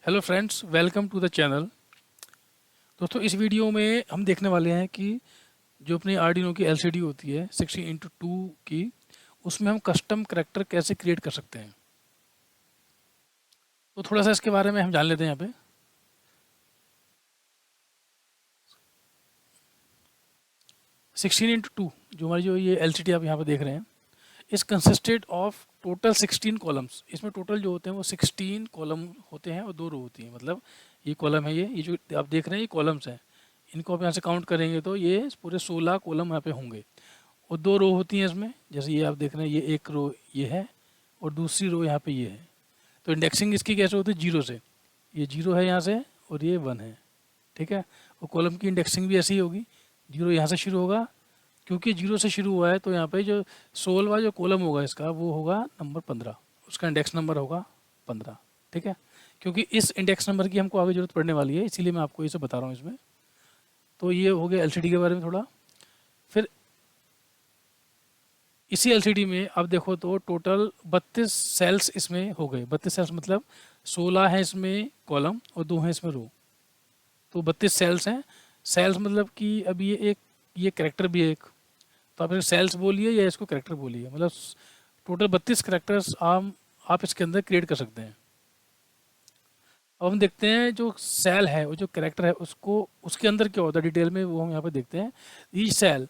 Hello friends, welcome to the channel. दोस्तों, इस video में हम देखने वाले हैं कि जो अपनी आर्डिनो की एलसीडी होती है 16:2 की, उसमें हम कस्टम करैक्टर कैसे क्रिएट कर सकते हैं। तो थोड़ा सा इसके बारे में हम जान लेते हैं यहाँ पे। 16:2 जो हमारी जो ये एलसीडी आप यहाँ पे देख रहे हैं, इस कंसिस्टेड ऑफ टोटल 16 कॉलम्स। इसमें टोटल जो होते हैं वो 16 कॉलम होते हैं और 2 रो होती हैं। मतलब ये कॉलम है, ये जो आप देख रहे हैं ये कॉलम्स हैं। इनको आप यहाँ से काउंट करेंगे तो ये पूरे 16 कॉलम यहाँ पे होंगे और 2 रो होती हैं इसमें। जैसे ये आप देख रहे हैं, ये एक रो ये है और दूसरी रो यहाँ पे ये है। तो इंडेक्सिंग इसकी कैसे होती है? 0 से। ये 0 है यहाँ से और ये 1 है, ठीक है। और कॉलम की इंडेक्सिंग भी ऐसी ही होगी, 0 यहाँ से शुरू होगा। क्योंकि 0 से शुरू हुआ है तो यहाँ पे जो 16वां जो कॉलम होगा इसका वो होगा नंबर 15, उसका इंडेक्स नंबर होगा 15, ठीक है। क्योंकि इस इंडेक्स नंबर की हमको आगे जरूरत पड़ने वाली है, इसीलिए मैं आपको ये सब बता रहा हूँ इसमें। तो ये हो गया एलसीडी के बारे में थोड़ा। फिर इसी एलसीडी में आप देखो तो टोटल 32 सेल्स इसमें हो गए। 32 सेल्स मतलब 16 है इसमें कॉलम और 2 है इसमें रो, तो 32 सेल्स हैं। सेल्स मतलब कि अब ये कैरेक्टर भी है एक, तो आप इसे सेल्स बोलिए या इसको कैरेक्टर बोलिए। मतलब टोटल 32 कैरेक्टर्स आप इसके अंदर क्रिएट कर सकते हैं। अब हम देखते हैं जो सेल है वो जो कैरेक्टर है उसको उसके अंदर क्या होता है डिटेल में, वो हम यहाँ पे देखते हैं। Each cell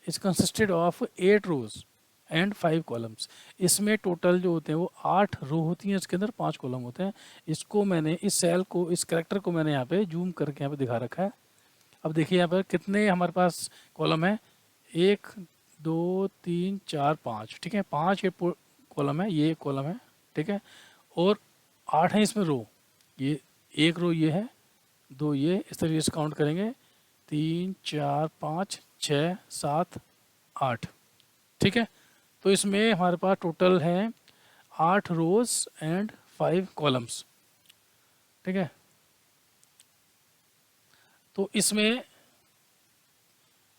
is consisted of 8 rows and 5 columns. इसमें टोटल जो होते हैं वो 8 रो होती हैं, इसके अंदर 5 कॉलम होते हैं। इसको मैंने इस सेल को इस कैरेक्टर को मैंने यहाँ पे जूम करके यहाँ पे दिखा रखा है। अब देखिए यहाँ पर कितने हमारे पास कॉलम है, 1 2 3 4 5, ठीक है। 5 ये कॉलम है, ये कॉलम है, ठीक है। और 8 है इसमें रो, ये एक रो ये है, 2 ये, इस तरीके से काउंट करेंगे 3 4 5 6 7 8, ठीक है। तो इसमें हमारे पास टोटल है 8 रोज एंड 5 कॉलम्स, ठीक है। तो इसमें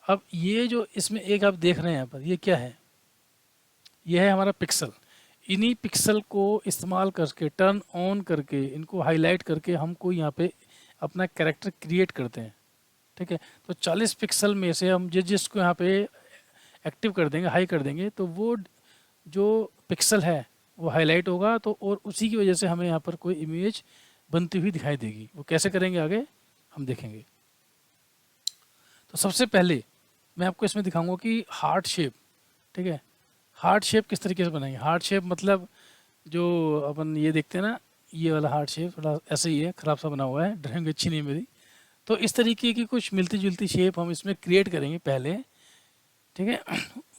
अब ये जो इसमें एक आप देख रहे हैं यहाँ पर, ये क्या है? ये है हमारा पिक्सल। इन्हीं पिक्सल को इस्तेमाल करके टर्न ऑन करके इनको हाईलाइट करके हमको यहाँ पे अपना कैरेक्टर क्रिएट करते हैं, ठीक है। तो 40 पिक्सल में से हम जिसको यहाँ पे एक्टिव कर देंगे, हाई कर देंगे, तो वो जो पिक्सल है वो हाईलाइट होगा। तो और उसी की वजह से हमें यहाँ पर कोई इमेज बनती हुई दिखाई देगी। वो कैसे करेंगे आगे हम देखेंगे। तो सबसे पहले मैं आपको इसमें दिखाऊंगा कि हार्ट शेप, ठीक है। हार्ट शेप किस तरीके से बनाएंगे। हार्ट शेप मतलब जो अपन ये देखते हैं ना, ये वाला हार्ट शेप थोड़ा ऐसे ही है, ख़राब सा बना हुआ है, ड्राइंग अच्छी नहीं है मेरी। तो इस तरीके की कुछ मिलती जुलती शेप हम इसमें क्रिएट करेंगे पहले, ठीक है।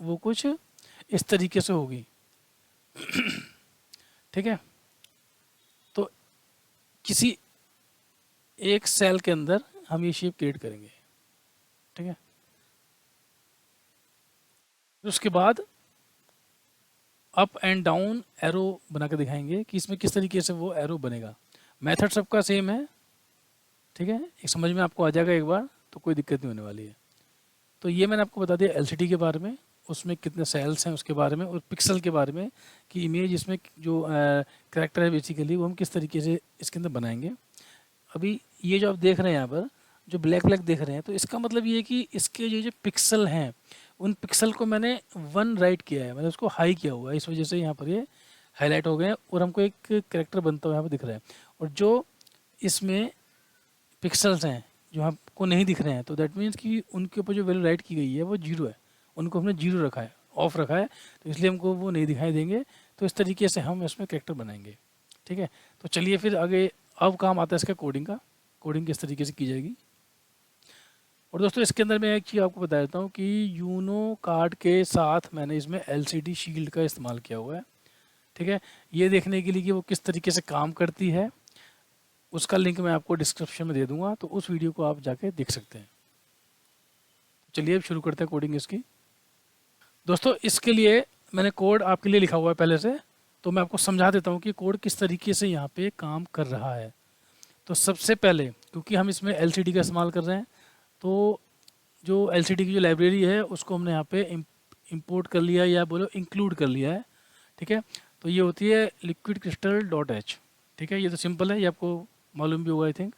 वो कुछ इस तरीके से होगी, ठीक है। तो किसी एक सेल के अंदर हम ये शेप क्रिएट करेंगे, ठीक है। उसके बाद अप एंड डाउन एरो बना के दिखाएंगे कि इसमें किस तरीके से वो एरो बनेगा। मेथड सबका सेम है, ठीक है। एक समझ में आपको आ जाएगा एक बार, तो कोई दिक्कत नहीं होने वाली है। तो ये मैंने आपको बता दिया एलसीडी के बारे में, उसमें कितने सेल्स हैं उसके बारे में, और पिक्सल के बारे में कि इमेज इसमें जो कैरेक्टर है बेसिकली वो हम किस तरीके से इसके अंदर बनाएंगे। अभी ये जो आप देख रहे हैं यहाँ पर जो ब्लैक ब्लैक देख रहे हैं, तो इसका मतलब ये है कि इसके ये जो पिक्सल हैं उन पिक्सल को मैंने 1 राइट किया है, मैंने उसको हाई किया हुआ है, इस वजह से यहाँ पर ये हाईलाइट हो गए हैं और हमको एक कैरेक्टर बनता हुआ यहाँ पर दिख रहा है। और जो इसमें पिक्सल्स हैं जो हमको नहीं दिख रहे हैं, तो दैट मीन्स कि उनके ऊपर जो वैल्यू राइट की गई है वो 0 है, उनको हमने 0 रखा है, ऑफ रखा है, तो इसलिए हमको वो नहीं दिखाई देंगे। तो इस तरीके से हम इसमें कैरेक्टर बनाएंगे, ठीक है। तो चलिए फिर आगे, अब काम आता है इसका कोडिंग का। कोडिंग किस तरीके से की जाएगी। और दोस्तों इसके अंदर मैं एक चीज़ आपको बता देता हूँ कि यूनो कार्ड के साथ मैंने इसमें एलसीडी शील्ड का इस्तेमाल किया हुआ है, ठीक है। ये देखने के लिए कि वो किस तरीके से काम करती है, उसका लिंक मैं आपको डिस्क्रिप्शन में दे दूंगा, तो उस वीडियो को आप जाके देख सकते हैं। चलिए अब शुरू करते हैं कोडिंग इसकी। दोस्तों इसके लिए मैंने कोड आपके लिए लिखा हुआ है पहले से, तो मैं आपको समझा देता हूँ कि कोड किस तरीके से यहाँ पे काम कर रहा है। तो सबसे पहले क्योंकि हम इसमें एलसीडी का इस्तेमाल कर रहे हैं, तो जो एलसीडी की जो लाइब्रेरी है उसको हमने यहाँ पे इंपोर्ट कर लिया, या बोलो इंक्लूड कर लिया है, ठीक है। तो ये होती है liquid crystal.h, ठीक है। ये तो सिंपल है, ये आपको मालूम भी होगा आई थिंक।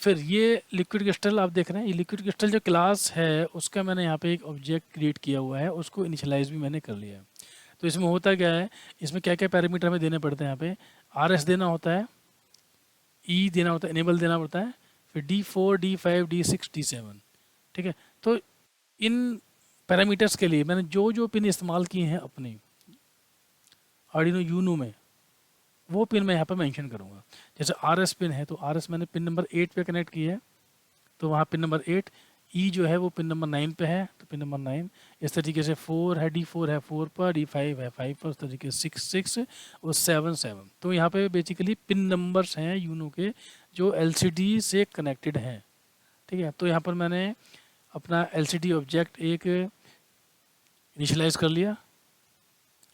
फिर ये लिक्विड क्रिस्टल आप देख रहे हैं, ये लिक्विड क्रिस्टल जो क्लास है उसका मैंने यहाँ पे एक ऑब्जेक्ट क्रिएट किया हुआ है, उसको इनिशियलाइज भी मैंने कर लिया है। तो इसमें होता क्या है, इसमें क्या क्या पैरामीटर हमें देने पड़ते हैं, यहाँ पे RS देना होता है, E देना होता है, इनेबल देना पड़ता है, फिर D4 D5 D6 D7, ठीक है। तो इन पैरामीटर्स के लिए मैंने जो जो पिन इस्तेमाल किए हैं अपनी आर्डिनो यूनो में, वो पिन मैं यहाँ पर मेंशन करूँगा। जैसे RS पिन है तो RS मैंने पिन नंबर 8 पे कनेक्ट की है, तो वहाँ पिन नंबर 8। E जो है वो पिन नंबर 9 पे है, तो पिन नंबर 9। इस तरीके से 4 है, D4 है 4 पर, D5 है 5 पर, उस तरीके से 6 6 और 7 7। तो यहाँ पे बेसिकली पिन नंबर्स हैं यूनो के जो LCD से कनेक्टेड हैं, ठीक है। तो यहाँ पर मैंने अपना LCD ऑब्जेक्ट एक इनिशियलाइज कर लिया।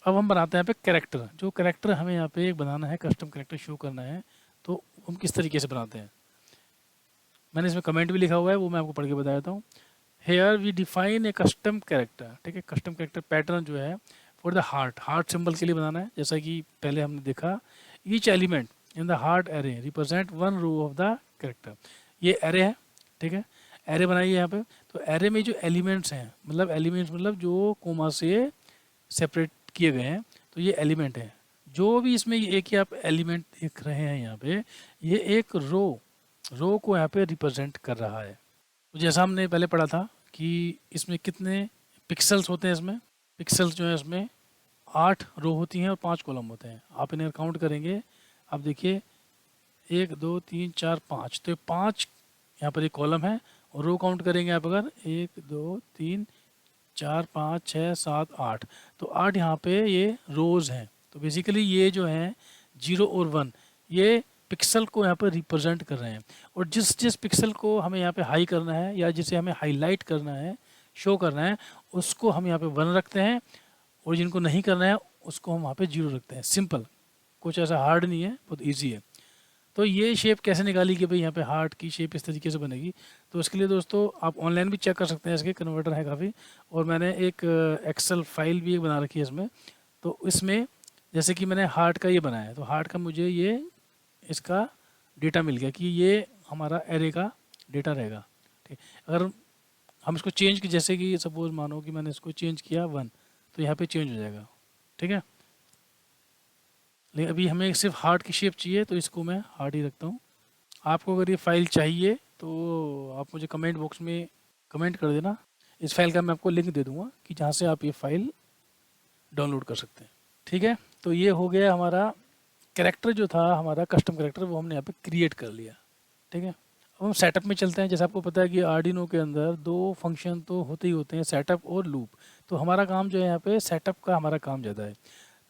अब हम बनाते हैं यहाँ पे कैरेक्टर, जो कैरेक्टर हमें यहाँ पे एक बनाना है, कस्टम कैरेक्टर शो करना है, तो हम किस तरीके से बनाते हैं। मैंने इसमें कमेंट भी लिखा हुआ है, वो मैं आपको पढ़ के बता देता हूँ। Here we define a custom character, ठीक है। कस्टम कैरेक्टर पैटर्न जो है फॉर द हार्ट सिंबल के लिए बनाना है। जैसा कि पहले हमने देखा, each element in the heart array represent one row of the character. ये एरे है, ठीक है। एरे बनाइए यहाँ पे। तो एरे में जो एलिमेंट्स हैं, मतलब एलिमेंट्स मतलब जो कोमा से सेपरेट किए गए हैं, तो ये एलिमेंट है। जो भी इसमें एक ही आप एलिमेंट देख रहे हैं यहाँ पे, ये एक रो को यहाँ पे रिप्रेजेंट कर रहा है। तो जैसा हमने पहले पढ़ा था कि इसमें कितने पिक्सल्स होते हैं, इसमें पिक्सल्स जो है इसमें 8 रो होती हैं और 5 कॉलम होते हैं। आप इन्हें काउंट करेंगे, आप देखिए 1 2 3 4 5, तो 5 यहाँ पर एक कॉलम है। और रो काउंट करेंगे आप अगर 1 2 3 4 5 6 7 8, तो 8 यहाँ पे ये रोज़ हैं। तो बेसिकली ये जो हैं 0 और 1, ये पिक्सल को यहाँ पर रिप्रेजेंट कर रहे हैं। और जिस जिस पिक्सल को हमें यहाँ पे हाई करना है या जिसे हमें हाईलाइट करना है, शो करना है, उसको हम यहाँ पे 1 रखते हैं, और जिनको नहीं करना है उसको हम वहाँ पे 0 रखते हैं। सिंपल, कुछ ऐसा हार्ड नहीं है, बहुत ईजी है। तो ये शेप कैसे निकाली कि भाई यहाँ पे हार्ट की शेप इस तरीके से बनेगी, तो इसके लिए दोस्तों आप ऑनलाइन भी चेक कर सकते हैं, इसके कन्वर्टर है काफ़ी। और मैंने एक एक्सेल फाइल भी एक बना रखी है इसमें। तो इसमें जैसे कि मैंने हार्ट का ये बनाया है, तो हार्ट का मुझे ये इसका डेटा मिल गया कि ये हमारा एरे का डेटा रहेगा, ठीक। अगर हम इसको चेंज की, जैसे कि सपोज मानो कि मैंने इसको चेंज किया 1, तो यहाँ पे चेंज हो जाएगा, ठीक है। लेकिन अभी हमें सिर्फ हार्ट की शेप चाहिए, तो इसको मैं हार्ट ही रखता हूँ। आपको अगर ये फाइल चाहिए तो आप मुझे कमेंट बॉक्स में कमेंट कर देना, इस फाइल का मैं आपको लिंक दे दूँगा कि जहाँ से आप ये फाइल डाउनलोड कर सकते हैं, ठीक है। तो ये हो गया हमारा कैरेक्टर जो था, हमारा कस्टम कैरेक्टर, वो हमने यहाँ पे क्रिएट कर लिया, ठीक है। अब हम सेटअप में चलते हैं। जैसे आपको पता है कि आर्डिनो के अंदर 2 फंक्शन तो होते ही होते हैं, सेटअप और लूप। तो हमारा काम जो है यहाँ पे सेटअप का हमारा काम ज़्यादा है।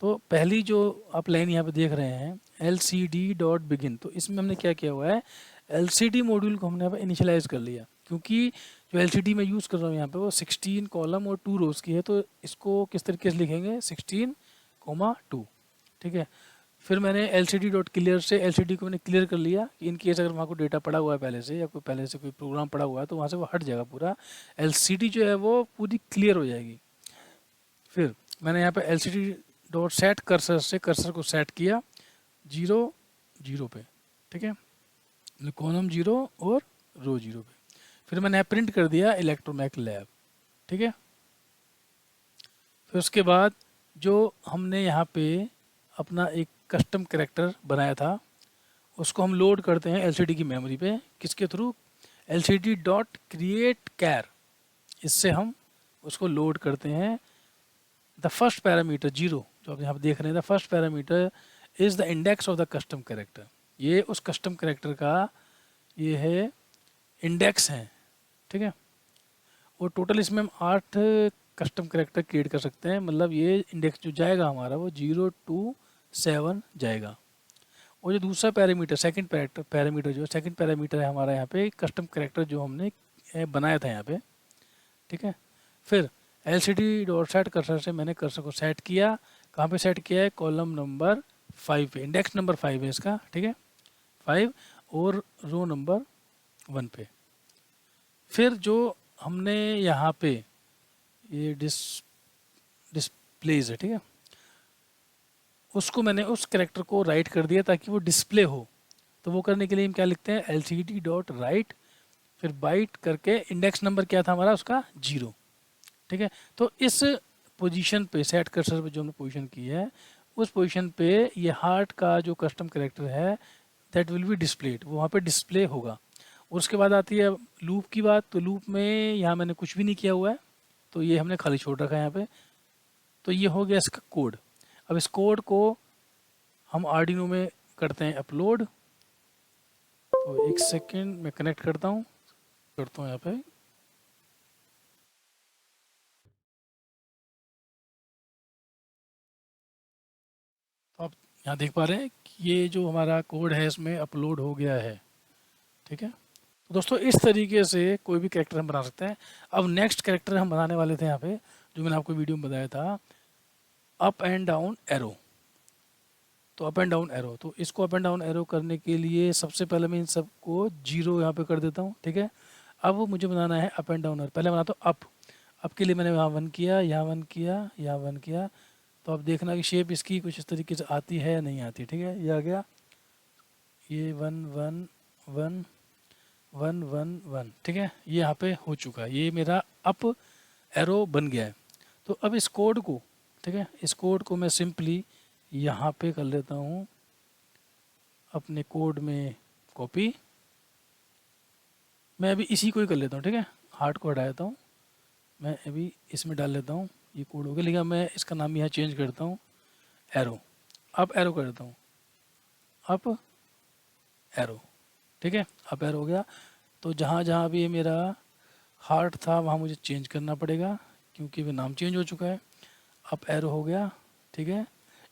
तो पहली जो आप लाइन यहाँ पे देख रहे हैं LCD.begin, तो इसमें हमने क्या किया हुआ है, LCD मॉड्यूल को हमने यहाँ पे इनिशियलाइज़ कर लिया, क्योंकि जो LCD मैं यूज़ कर रहा हूँ यहाँ पे वो 16 कॉलम और 2 रोज़ की है। तो इसको किस तरीके से लिखेंगे, 16,2, ठीक है। फिर मैंने LCD.clear से LCD को मैंने क्लियर कर लिया कि इन केस अगर वहाँ को डेटा पड़ा हुआ है पहले से, या कोई पहले से कोई प्रोग्राम पड़ा हुआ है, तो वहाँ से वो हट जाएगा पूरा। LCD जो है वो पूरी क्लियर हो जाएगी। फिर मैंने यहाँ पे LCD.set कर्सर से कर्सर को सेट किया 0 0 पे, ठीक है, कॉलम 0 और रो 0 पे। फिर मैंने यहाँ प्रिंट कर दिया इलेक्ट्रोमैक लैब, ठीक है। फिर उसके बाद जो हमने यहाँ पे अपना एक कस्टम कैरेक्टर बनाया था, उसको हम लोड करते हैं LCD की मेमोरी पे, किसके थ्रू, LCD.create_char, इससे हम उसको लोड करते हैं। द फर्स्ट पैरामीटर 0 जो आप यहाँ पे देख रहे हैं, the first parameter is the index of the custom character. ये उस कस्टम कैरेक्टर का ये है इंडेक्स है, ठीक है। और टोटल इसमें हम 8 कस्टम कैरेक्टर क्रिएट कर सकते हैं, मतलब ये इंडेक्स जो जाएगा हमारा वो 0 to 7 जाएगा। और जो दूसरा पैरामीटर, सेकंड पैरामीटर जो सेकंड पैरामीटर है हमारा यहाँ पे कस्टम कैरेक्टर जो हमने बनाया था यहाँ पे, ठीक है। फिर LCD.set कर्सर से मैंने कर्सर को सेट किया, कहाँ पे सेट किया है, कॉलम नंबर 5 पे, इंडेक्स नंबर 5 है इसका, ठीक है, 5, और रो नंबर 1 पे। फिर जो हमने यहाँ पे ये डिस्प्लेज है, ठीक है, उसको मैंने उस कैरेक्टर को राइट कर दिया ताकि वो डिस्प्ले हो। तो वो करने के लिए हम क्या लिखते हैं, एलसीडी डॉट राइट, फिर बाइट करके इंडेक्स नंबर क्या था हमारा उसका 0, ठीक है। तो इस पोजीशन पे सेट कर्सर पे जो हमने पोजीशन की है, उस पोजीशन पे ये हार्ट का जो कस्टम कैरेक्टर है दैट विल बी डिस्प्लेड, वो वहाँ पे डिस्प्ले होगा। और उसके बाद आती है लूप की बात। तो लूप में यहाँ मैंने कुछ भी नहीं किया हुआ है, तो ये हमने खाली छोड़ रखा है यहाँ पे। तो ये हो गया इसका कोड। अब इस कोड को हम आर्डिनो में करते हैं अपलोड। तो एक सेकेंड मैं कनेक्ट करता हूँ यहाँ पे। तो आप यहाँ देख पा रहे हैं कि ये जो हमारा कोड है इसमें अपलोड हो गया है, ठीक है। तो दोस्तों इस तरीके से कोई भी कैरेक्टर हम बना सकते हैं। अब नेक्स्ट कैरेक्टर हम बनाने वाले थे यहाँ पे, जो मैंने आपको वीडियो में बताया था, अप एंड डाउन एरो। तो अप एंड डाउन एरो, तो इसको अप एंड डाउन एरो करने के लिए सबसे पहले मैं इन सबको 0 यहाँ पे कर देता हूँ, ठीक है। अब मुझे बनाना है अप एंड डाउन एरो। पहले बनाता हूँ अप के लिए मैंने यहाँ 1 किया, यहाँ 1 किया, यहाँ 1 किया। तो अब देखना कि शेप इसकी कुछ इस तरीके से आती है या नहीं आती, ठीक है। ये आ गया, ये 1 1 1 1 1 1, ठीक है। ये यहाँ पे हो चुका है, ये मेरा अप एरो बन गया है। तो अब इस कोड को, ठीक है, इस कोड को मैं सिंपली यहाँ पे कर लेता हूँ अपने कोड में कॉपी। मैं अभी इसी को ही कर लेता हूँ, ठीक है। हार्ट को हटा देता हूँ, मैं अभी इसमें डाल लेता हूँ। ये कोड हो गया, लेकिन मैं इसका नाम यहाँ चेंज करता हूँ एरो। अप एरो कर देता हूँ, अप एरो, ठीक है। अप एरो हो गया। तो जहाँ जहाँ भी ये मेरा हार्ट था वहाँ मुझे चेंज करना पड़ेगा, क्योंकि वो नाम चेंज हो चुका है। अप एरो हो गया, ठीक है।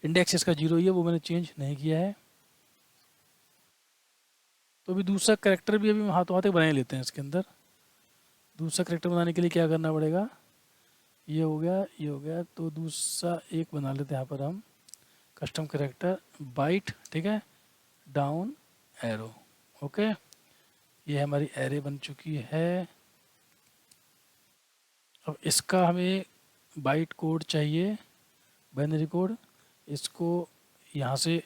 इंडेक्स इसका 0 ही है, वो मैंने चेंज नहीं किया है। तो अभी दूसरा करेक्टर भी अभी हाथों हाथ बना ही लेते हैं इसके अंदर। दूसरा करेक्टर बनाने के लिए क्या करना पड़ेगा, ये हो गया, ये हो गया। तो दूसरा एक बना लेते हैं यहाँ पर हम, कस्टम करेक्टर बाइट, ठीक है, डाउन एरो। ओके, ये हमारी एरे बन चुकी है। अब इसका हमें बाइट कोड चाहिए, बाइनरी कोड। इसको यहाँ से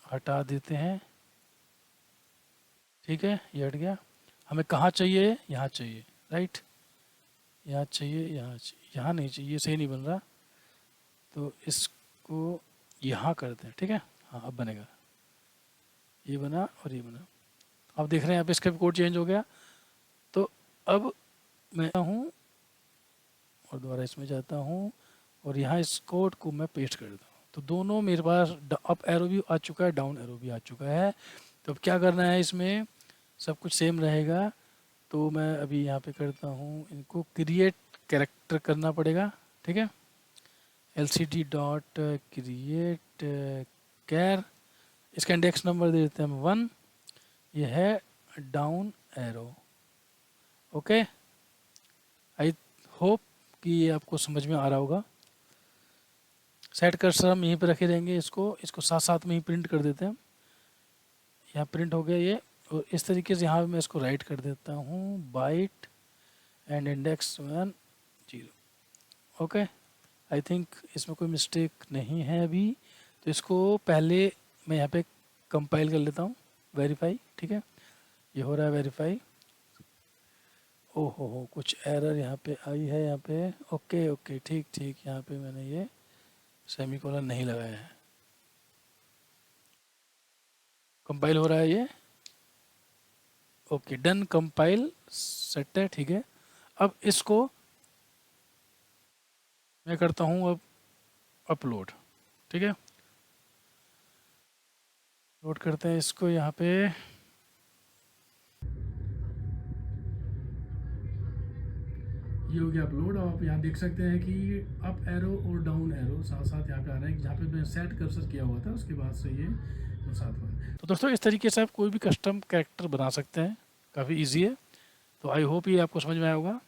हटा देते हैं, ठीक है, ये हट गया। हमें कहाँ चाहिए, यहाँ चाहिए, राइट, यहाँ चाहिए, यहाँ चाहिए, यहाँ नहीं चाहिए, ये सही नहीं बन रहा। तो इसको यहाँ करते हैं, ठीक है। हाँ अब बनेगा, ये बना और ये बना। आप देख रहे हैं यहाँ पे इसका भी कोड चेंज हो गया। तो अब मैं हूँ और दोबारा इसमें जाता हूँ और यहाँ इस कोड को मैं पेस्ट कर देता हूँ। तो दोनों मेरे पास अप एरो भी आ चुका है, डाउन एरो भी आ चुका है। तो अब क्या करना है, इसमें सब कुछ सेम रहेगा। तो मैं अभी यहाँ पे करता हूँ, इनको क्रिएट कैरेक्टर करना पड़ेगा, ठीक है। एलसीडी डॉट क्रिएट कैर, इसका इंडेक्स नंबर दे देते हैं हम 1। ये है down arrow. Okay, I hope कि ये आपको समझ में आ रहा होगा। सेट कर्सर हम यहीं पे रखे रहेंगे, इसको साथ साथ में ही प्रिंट कर देते हैं। यहाँ प्रिंट हो गया ये, और इस तरीके से यहाँ मैं इसको राइट कर देता हूँ, byte and index 1 0। Okay, I think इसमें कोई मिस्टेक नहीं है अभी। तो इसको पहले मैं यहाँ पे कंपाइल कर लेता हूँ, वेरीफाई, ठीक है। ये हो रहा है वेरीफाई। ओहो कुछ एरर यहाँ पे आई है यहाँ पे। ओके ओके, ठीक ठीक, यहाँ पे मैंने ये सेमीकोलन नहीं लगाया है। कंपाइल हो रहा है ये, ओके डन, कंपाइल सेट है, ठीक है। अब इसको मैं करता हूँ अब अपलोड, ठीक है। लोड करते हैं इसको यहाँ पे। ये हो गया अपलोड। आप यहाँ देख सकते हैं कि अप एरो और डाउन एरो साथ साथ यहाँ पे आ रहे हैं, जहाँ पे मैं सेट कर्सर किया हुआ था उसके बाद से ये साथ में। तो दोस्तों इस तरीके से आप कोई भी कस्टम कैरेक्टर बना सकते हैं, काफ़ी इजी है। तो आई होप ये आपको समझ में आया होगा।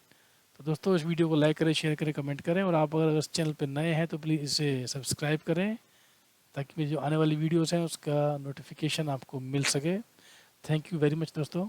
तो दोस्तों इस वीडियो को लाइक करें, शेयर करें, कमेंट करें, और आप अगर इस चैनल पर नए हैं तो प्लीज़ इसे सब्सक्राइब करें, ताकि मेरी जो आने वाली वीडियोज़ हैं उसका नोटिफिकेशन आपको मिल सके। थैंक यू वेरी मच दोस्तों।